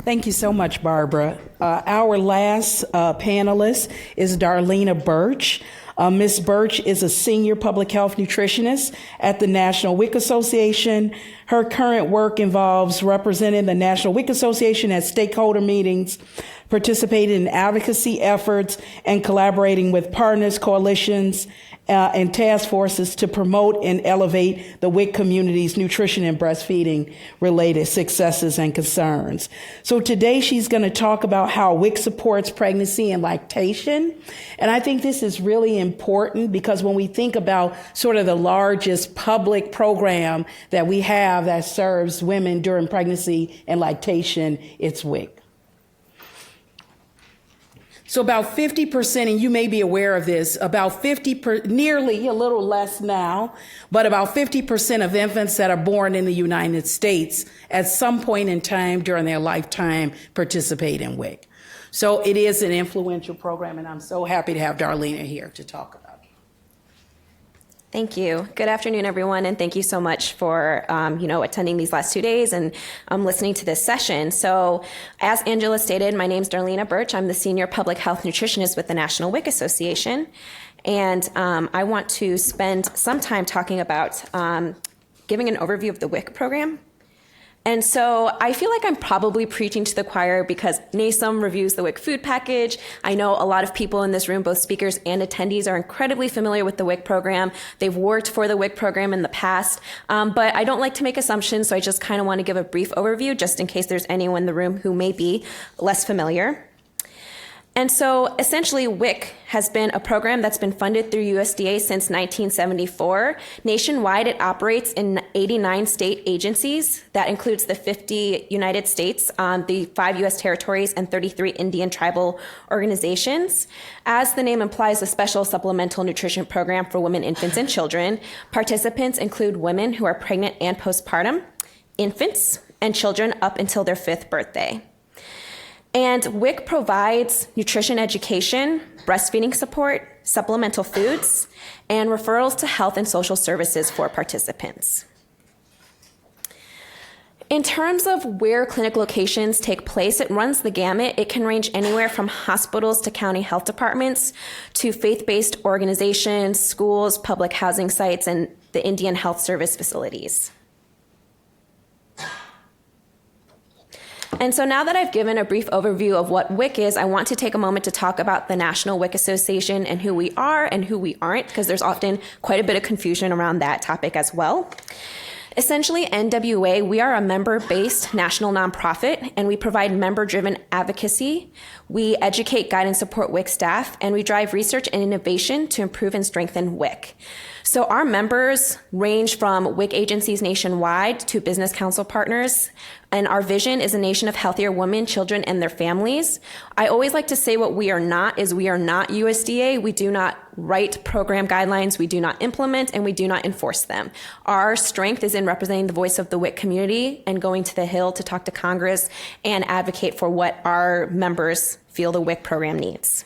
Thank you so much, Barbara. Our last panelist is Darlena Birch. Ms. Birch is a senior public health nutritionist at the National WIC Association. Her current work involves representing the National WIC Association at stakeholder meetings, participating in advocacy efforts, and collaborating with partners, coalitions, and task forces to promote and elevate the WIC community's nutrition and breastfeeding related successes and concerns. So today she's going to talk about how WIC supports pregnancy and lactation. And I think this is really important because when we think about sort of the largest public program that we have that serves women during pregnancy and lactation, it's WIC. So about 50%, and you may be aware of this, nearly a little less now, but about 50% of infants that are born in the United States at some point in time during their lifetime participate in WIC. So it is an influential program, and I'm so happy to have Darlena here to talk about it. Thank you. Good afternoon, everyone, and thank you so much for attending these last 2 days and listening to this session. So, as Angela stated, my name is Darlena Birch. I'm the senior public health nutritionist with the National WIC Association, and I want to spend some time talking about giving an overview of the WIC program. And so I feel like I'm probably preaching to the choir because NASM reviews the WIC food package. I know a lot of people in this room, both speakers and attendees, are incredibly familiar with the WIC program. They've worked for the WIC program in the past, but I don't like to make assumptions, so I just kind of want to give a brief overview just in case there's anyone in the room who may be less familiar. And so essentially WIC has been a program that's been funded through USDA since 1974. Nationwide, it operates in 89 state agencies. That includes the 50 United States, the 5 US territories, and 33 Indian tribal organizations. As the name implies, a special supplemental nutrition program for women, infants, and children. Participants include women who are pregnant and postpartum, infants, and children up until their 5th birthday. And WIC provides nutrition education, breastfeeding support, supplemental foods, and referrals to health and social services for participants. In terms of where clinic locations take place, it runs the gamut. It can range anywhere from hospitals to county health departments to faith-based organizations, schools, public housing sites, and the Indian Health Service facilities. And so now that I've given a brief overview of what WIC is, I want to take a moment to talk about the National WIC Association and who we are and who we aren't, because there's often quite a bit of confusion around that topic as well. Essentially, NWA, we are a member-based national nonprofit, and we provide member-driven advocacy. We educate, guide, and support WIC staff, and we drive research and innovation to improve and strengthen WIC. So our members range from WIC agencies nationwide to business council partners, and our vision is a nation of healthier women, children, and their families. I always like to say what we are not is we are not USDA. We do not write program guidelines, we do not implement, and we do not enforce them. Our strength is in representing the voice of the WIC community and going to the Hill to talk to Congress and advocate for what our members feel the WIC program needs.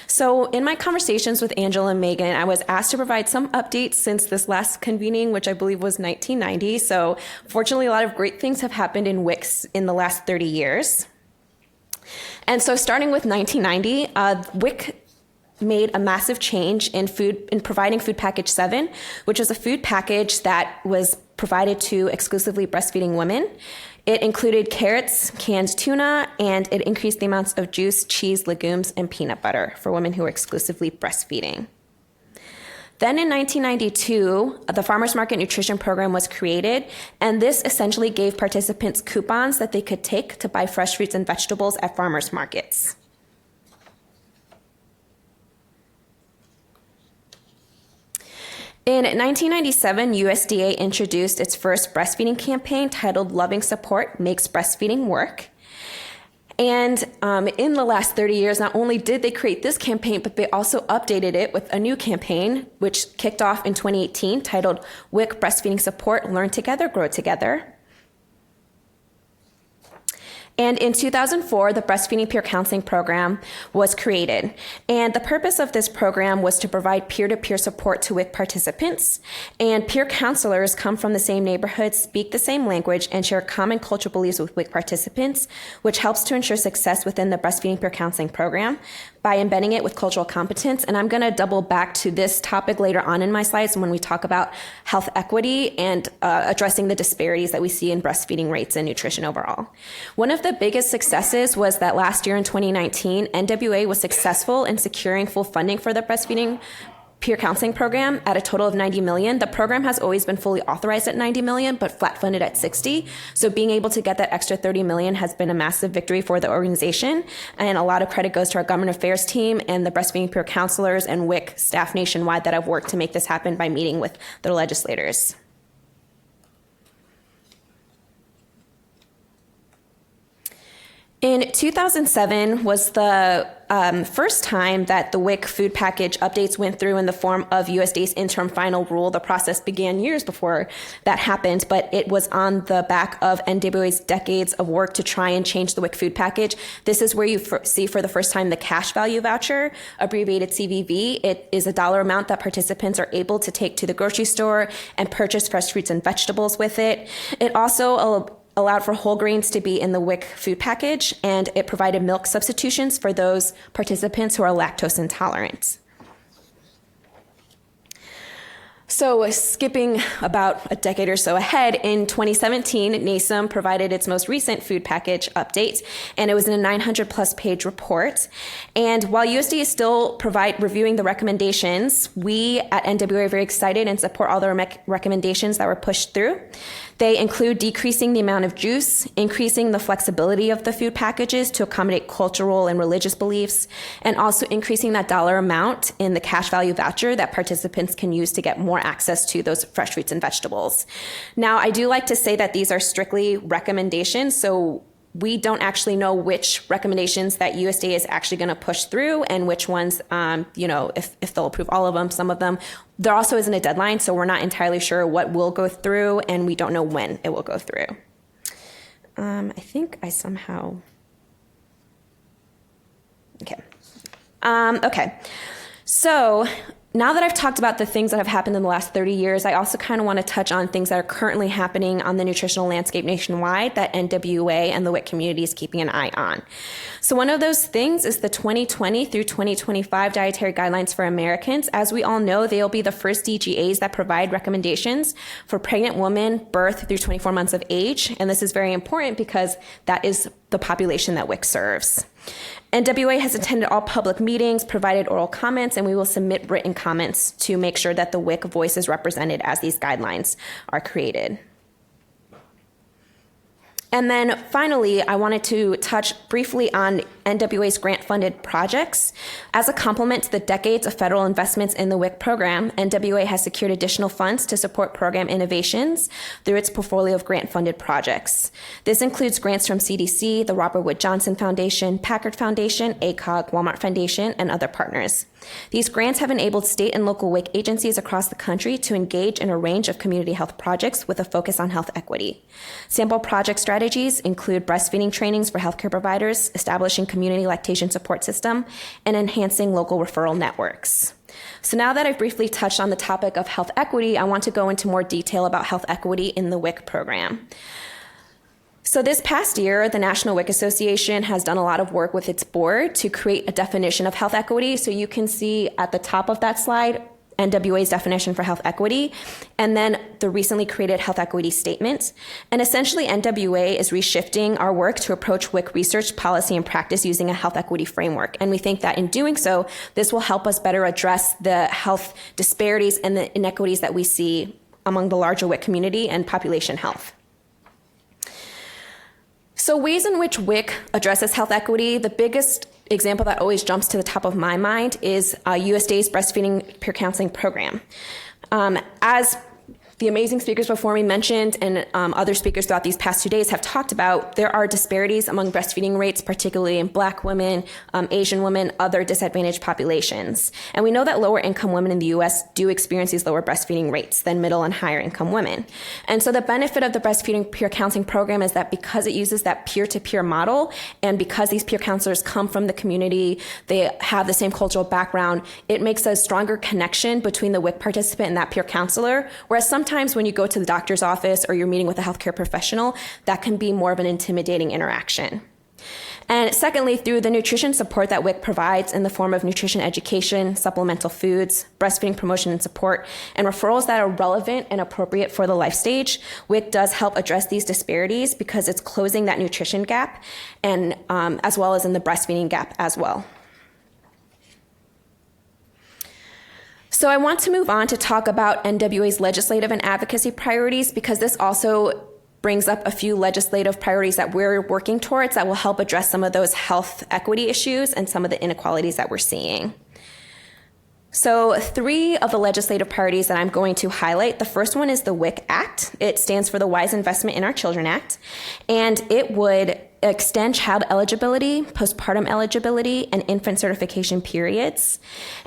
So in my conversations with Angela and Megan, I was asked to provide some updates since this last convening, which I believe was 1990. So fortunately, a lot of great things have happened in WICs in the last 30 years. And so starting with 1990, WIC made a massive change in providing Food Package 7, which was a food package that was provided to exclusively breastfeeding women. It included carrots, canned tuna, and it increased the amounts of juice, cheese, legumes, and peanut butter for women who were exclusively breastfeeding. Then in 1992, the Farmers Market Nutrition Program was created, and this essentially gave participants coupons that they could take to buy fresh fruits and vegetables at farmers markets. In 1997, USDA introduced its first breastfeeding campaign titled Loving Support Makes Breastfeeding Work. And in the last 30 years, not only did they create this campaign, but they also updated it with a new campaign, which kicked off in 2018, titled WIC Breastfeeding Support, Learn Together, Grow Together. And in 2004, the Breastfeeding Peer Counseling Program was created. And the purpose of this program was to provide peer-to-peer support to WIC participants. And peer counselors come from the same neighborhood, speak the same language, and share common cultural beliefs with WIC participants, which helps to ensure success within the Breastfeeding Peer Counseling Program by embedding it with cultural competence. And I'm going to double back to this topic later on in my slides when we talk about health equity and addressing the disparities that we see in breastfeeding rates and nutrition overall. One of the biggest successes was that last year in 2019, NWA was successful in securing full funding for the Breastfeeding Peer Counseling Program at a total of $90 million. The program has always been fully authorized at $90 million, but flat funded at $60. So being able to get that extra $30 million has been a massive victory for the organization. And a lot of credit goes to our government affairs team and the breastfeeding peer counselors and WIC staff nationwide that have worked to make this happen by meeting with their legislators. In 2007 was the first time that the WIC food package updates went through in the form of USDA's interim final rule. The process began years before that happened, but it was on the back of NWA's decades of work to try and change the WIC food package. This is where you see for the first time the cash value voucher, abbreviated CVV. It is a dollar amount that participants are able to take to the grocery store and purchase fresh fruits and vegetables with it. It also allowed for whole grains to be in the WIC food package, and it provided milk substitutions for those participants who are lactose intolerant. So skipping about a decade or so ahead, in 2017, NASEM provided its most recent food package update, and it was in a 900-plus page report. And while USDA is still reviewing the recommendations, we at NWA are very excited and support all the recommendations that were pushed through. They include decreasing the amount of juice, increasing the flexibility of the food packages to accommodate cultural and religious beliefs, and also increasing that dollar amount in the cash value voucher that participants can use to get more access to those fresh fruits and vegetables. Now, I do like to say that these are strictly recommendations, so we don't actually know which recommendations that USDA is actually going to push through and which ones, if they'll approve all of them, some of them. There also isn't a deadline, so we're not entirely sure what will go through, and we don't know when it will go through. I think I somehow... Okay. So now that I've talked about the things that have happened in the last 30 years, I also kind of want to touch on things that are currently happening on the nutritional landscape nationwide that NWA and the WIC community is keeping an eye on. So one of those things is the 2020 through 2025 Dietary Guidelines for Americans. As we all know, they'll be the first DGAs that provide recommendations for pregnant women birth through 24 months of age. And this is very important because that is the population that WIC serves. NWA has attended all public meetings, provided oral comments, and we will submit written comments to make sure that the WIC voice is represented as these guidelines are created. And then finally, I wanted to touch briefly on NWA's grant-funded projects. As a complement to the decades of federal investments in the WIC program, NWA has secured additional funds to support program innovations through its portfolio of grant-funded projects. This includes grants from CDC, the Robert Wood Johnson Foundation, Packard Foundation, ACOG, Walmart Foundation, and other partners. These grants have enabled state and local WIC agencies across the country to engage in a range of community health projects with a focus on health equity. Sample project strategies include breastfeeding trainings for healthcare providers, establishing community lactation support system, and enhancing local referral networks. So now that I've briefly touched on the topic of health equity, I want to go into more detail about health equity in the WIC program. So this past year, the National WIC Association has done a lot of work with its board to create a definition of health equity. So you can see at the top of that slide, NWA's definition for health equity, and then the recently created health equity statement. And essentially, NWA is reshifting our work to approach WIC research, policy, and practice using a health equity framework. And we think that in doing so, this will help us better address the health disparities and the inequities that we see among the larger WIC community and population health. So ways in which WIC addresses health equity, the biggest example that always jumps to the top of my mind is USDA's Breastfeeding Peer Counseling Program. As the amazing speakers before me mentioned, and other speakers throughout these past 2 days have talked about, there are disparities among breastfeeding rates, particularly in Black women, Asian women, other disadvantaged populations. And we know that lower income women in the U.S. do experience these lower breastfeeding rates than middle and higher income women. And so the benefit of the breastfeeding peer counseling program is that because it uses that peer-to-peer model, and because these peer counselors come from the community, they have the same cultural background, it makes a stronger connection between the WIC participant and that peer counselor, whereas sometimes when you go to the doctor's office or you're meeting with a healthcare professional, that can be more of an intimidating interaction. And secondly, through the nutrition support that WIC provides in the form of nutrition education, supplemental foods, breastfeeding promotion and support, and referrals that are relevant and appropriate for the life stage, WIC does help address these disparities because it's closing that nutrition gap, and as well as in the breastfeeding gap as well. So I want to move on to talk about NWA's legislative and advocacy priorities, because this also brings up a few legislative priorities that we're working towards that will help address some of those health equity issues and some of the inequalities that we're seeing. So 3 of the legislative priorities that I'm going to highlight, the first one is the WIC Act. It stands for the Wise Investment in Our Children Act, and it would extend child eligibility, postpartum eligibility, and infant certification periods.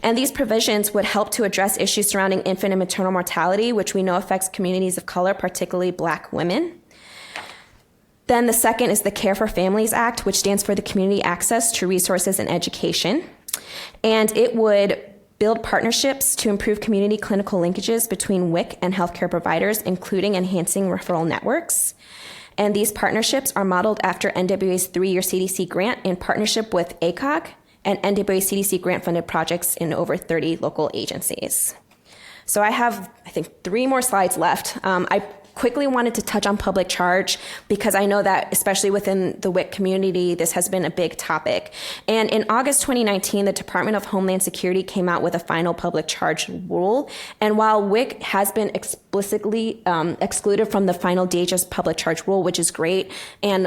And these provisions would help to address issues surrounding infant and maternal mortality, which we know affects communities of color, particularly Black women. Then the second is the Care for Families Act, which stands for the Community Access to Resources and Education. And it would build partnerships to improve community clinical linkages between WIC and healthcare providers, including enhancing referral networks. And these partnerships are modeled after NWA's 3-year CDC grant in partnership with ACOG and NWA CDC grant-funded projects in over 30 local agencies. So I have, I think, 3 more slides left. I quickly wanted to touch on public charge because I know that especially within the WIC community, this has been a big topic. And in August 2019, the Department of Homeland Security came out with a final public charge rule. And while WIC has been explicitly excluded from the final DHS public charge rule, which is great, and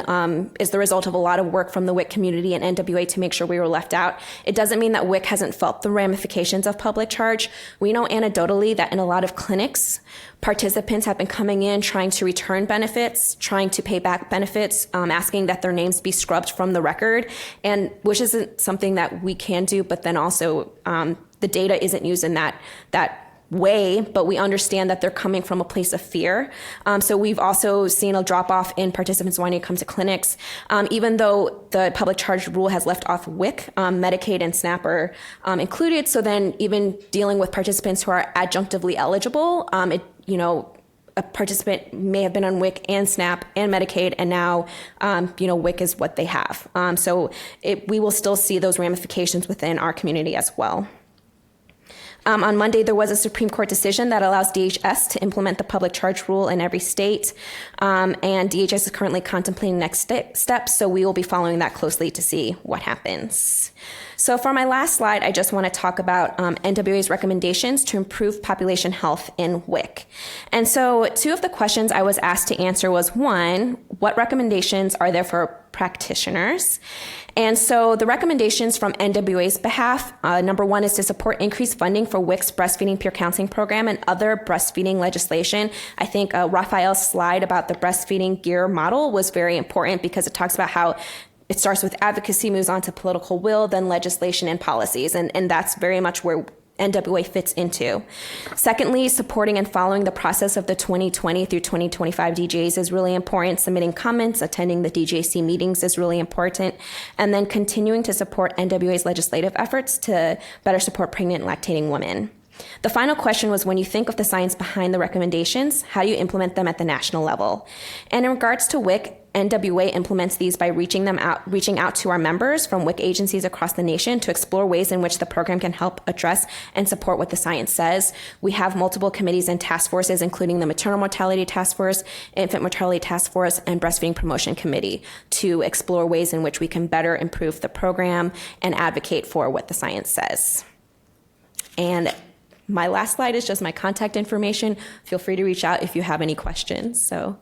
is the result of a lot of work from the WIC community and NWA to make sure we were left out, it doesn't mean that WIC hasn't felt the ramifications of public charge. We know anecdotally that in a lot of clinics, participants have been coming in trying to return benefits, trying to pay back benefits, asking that their names be scrubbed from the record, and which isn't something that we can do, but then also the data isn't used in that way, but we understand that they're coming from a place of fear. So we've also seen a drop off in participants wanting to come to clinics. Even though the public charge rule has left off WIC, Medicaid and SNAP are included. So then even dealing with participants who are adjunctively eligible, a participant may have been on WIC and SNAP and Medicaid, and now, WIC is what they have. So we will still see those ramifications within our community as well. On Monday, there was a Supreme Court decision that allows DHS to implement the public charge rule in every state, and DHS is currently contemplating next steps, so we will be following that closely to see what happens. So for my last slide, I just want to talk about NWA's recommendations to improve population health in WIC. And so 2 of the questions I was asked to answer was, 1, what recommendations are there for practitioners? And so the recommendations from NWA's behalf, number 1 is to support increased funding for WIC's breastfeeding peer counseling program and other breastfeeding legislation. I think Raphael's slide about the breastfeeding gear model was very important because it talks about how it starts with advocacy, moves on to political will, then legislation and policies. And that's very much where NWA fits into. Secondly, supporting and following the process of the 2020 through 2025 DJs is really important. Submitting comments, attending the DJC meetings is really important. And then continuing to support NWA's legislative efforts to better support pregnant and lactating women. The final question was, when you think of the science behind the recommendations, how do you implement them at the national level? And in regards to WIC, NWA implements these by reaching out to our members from WIC agencies across the nation to explore ways in which the program can help address and support what the science says. We have multiple committees and task forces, including the Maternal Mortality Task Force, Infant Mortality Task Force, and Breastfeeding Promotion Committee to explore ways in which we can better improve the program and advocate for what the science says. And my last slide is just my contact information. Feel free to reach out if you have any questions. So